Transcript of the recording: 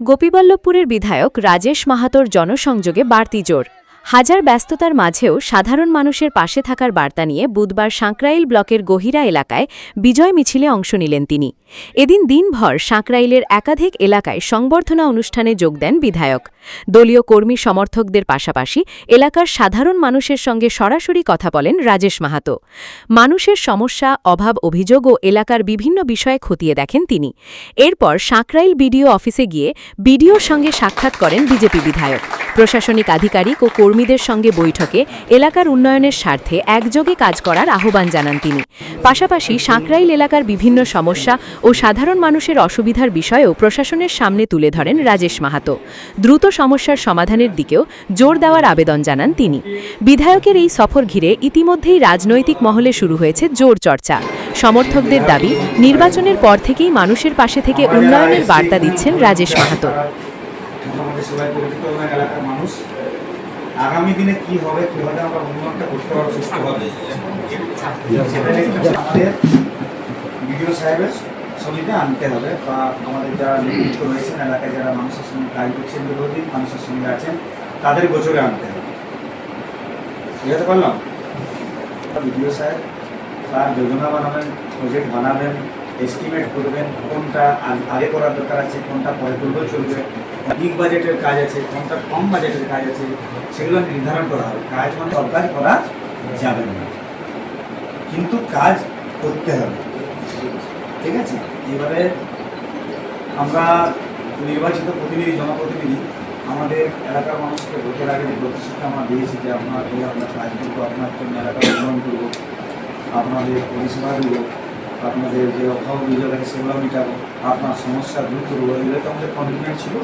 গোপীবল্লভপুরের বিধায়ক রাজেশ মাহাতোর জনসংযোগে বাড়তি জোর। হাজার ব্যস্ততার মাঝেও সাধারণ মানুষের পাশে থাকার বার্তা নিয়ে বুধবার সাঁকরাইল ব্লকের গহিরা এলাকায় বিজয় মিছিলে অংশ নিলেন তিনি। এদিন দিনভর সাঁকরাইলের একাধিক এলাকায় সংবর্ধনা অনুষ্ঠানে যোগ দেন বিধায়ক। দলীয় কর্মী সমর্থকদের পাশাপাশি এলাকার সাধারণ মানুষের সঙ্গে সরাসরি কথা বলেন রাজেশ মাহাতো। মানুষের সমস্যা, অভাব, অভিযোগ ও এলাকার বিভিন্ন বিষয়ে খতিয়ে দেখেন তিনি। এরপর সাঁকরাইল বিডিও অফিসে গিয়ে বিডিওর সঙ্গে সাক্ষাৎ করেন বিজেপি বিধায়ক। প্রশাসনিক আধিকারিক ও কর্মীদের সঙ্গে বৈঠকে এলাকার উন্নয়নের স্বার্থে একযোগে কাজ করার আহ্বান জানান তিনি। পাশাপাশি সাঁকরাইল এলাকার বিভিন্ন সমস্যা ও সাধারণ মানুষের অসুবিধার বিষয়েও প্রশাসনের সামনে তুলে ধরেন রাজেশ মাহাতো। দ্রুত সমস্যার সমাধানের দিকেও জোর দেওয়ার আবেদন জানান তিনি। বিধায়কের এই সফর ঘিরে ইতিমধ্যেই রাজনৈতিক মহলে শুরু হয়েছে জোর চর্চা। সমর্থকদের দাবি, নির্বাচনের পর থেকেই মানুষের পাশে থেকে উন্নয়নের বার্তা দিচ্ছেন রাজেশ মাহাতো। আগামী দিনে কি হবে, কিভাবে আমরা উন্নয়নটা করতে পারবো, সুস্থ হবে, আমাদের বিডিও সাহেবের ছবিটা আনতে হবে। বা আমাদের যারা নেতৃত্ব রয়েছেন এলাকায়, যারা মানুষের সঙ্গে কাজ করছেন, দীর্ঘদিন মানুষের সঙ্গে আছেন, তাদের গোচরে আনতে হবে। বুঝতে পারলাম? বিডিও সাহেব তার যোজনা বানাবেন, প্রজেক্ট বানাবেন, এস্টিমেট করবেন, কোনটা আগে করার দরকার আছে, কোনটা পরে করলেও চলবে, বিগ বাজেটের কাজ আছে, কোনটা কম বাজেটের কাজ আছে, সেগুলো নির্ধারণ করা হবে। কাজ মানে সব কাজ করা যাবে না, কিন্তু কাজ করতে হবে। ঠিক আছে? এবারে আমরা নির্বাচিত প্রতিনিধি, জনপ্রতিনিধি, আমাদের এলাকার মানুষকে ভোটের আগে যে প্রতিশ্রুতি আমরা দিয়েছি যে আপনার কাজ করবো, আপনার জন্য এলাকার উন্নয়ন করবো, আপনাদের পরিষেবা দেবো, আপনাদের যে অভাব অভিযোগ আছে সেগুলো মেটাবো, আপনার সমস্যা দূর করবো, এগুলো তো আমাদের কমিটমেন্ট ছিল।